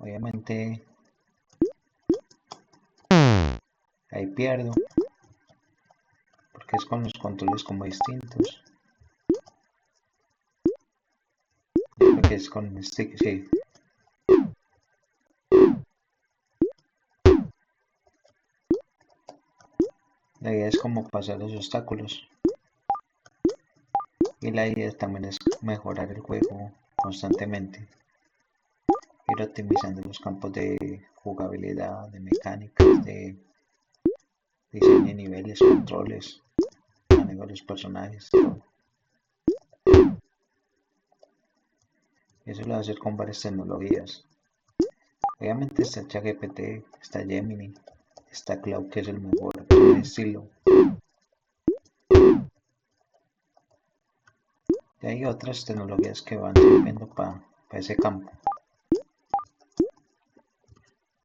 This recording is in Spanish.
Obviamente ahí pierdo, porque es con los controles como distintos. Yo creo que es con stick, sí. La idea es como pasar los obstáculos. Y la idea también es mejorar el juego constantemente. Ir optimizando los campos de jugabilidad, de mecánicas, de diseño de niveles, controles, manejo de los personajes, todo. Eso lo va a hacer con varias tecnologías. Obviamente está ChatGPT, está Gemini, está Cloud, que es el mejor en mi estilo. Y hay otras tecnologías que van sirviendo para ese campo.